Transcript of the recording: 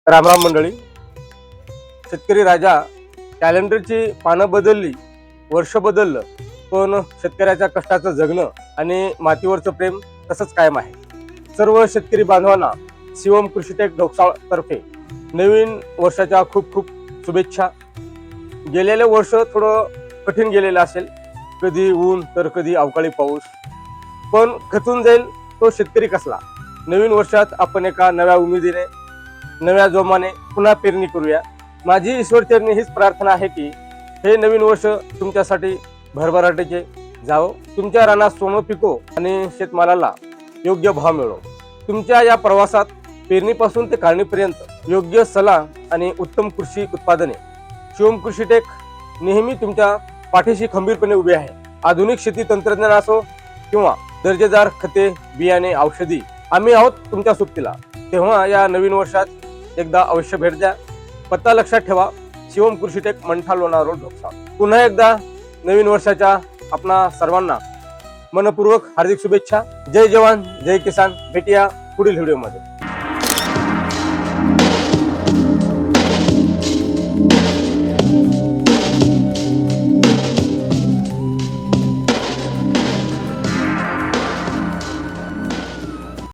रामराम मंडळी. शेतकरी राजा कॅलेंडरची पानं बदलली, वर्ष बदललं, पण शेतकऱ्याच्या कष्टाचं जगणं आणि मातीवरचं प्रेम तसंच कायम आहे. सर्व शेतकरी बांधवांना शिवम कृषीटेक ढोकसाळ तर्फे नवीन वर्षाच्या खूप खूप शुभेच्छा. गेलेलं वर्ष थोडं कठीण गेलेलं असेल, कधी ऊन तर कधी अवकाळी पाऊस, पण खचून जाईल तो शेतकरी कसला. नवीन वर्षात आपण एका नव्या उमेदीने, नव्या जोमाने पुन्हा पेरणी करूया. माझी ईश्वरचरणी हीच प्रार्थना आहे की हे नवीन वर्ष तुमच्यासाठी भरभराटीचे जावो, तुमच्या रानात सोनं पिको आणि शेतमालाला योग्य भाव मिळो. तुमच्या या प्रवासात पेरणीपासून ते काढणीपर्यंत योग्य सल्ला आणि उत्तम कृषी उत्पादने शिवम कृषीटेक नेहमी तुमच्या पाठीशी खंबीरपणे उभे आहे. आधुनिक शेती तंत्रज्ञान असो किंवा दर्जेदार खते, बियाणे, औषधी, आम्ही आहोत तुमच्या सोबतीला. तेव्हा या नवीन वर्षात एकदा अवश्य भेट द्या. पत्ता लक्षात ठेवा, शिवम कृषीटेक, मंठा, लोणार रोड, ढोकसाळ. पुन्हा एकदा नवीन वर्षाच्या आपणा सर्वांना मनपूर्वक हार्दिक शुभेच्छा. जय जवान, जय किसान. भेटूया पुढील व्हिडिओमध्ये.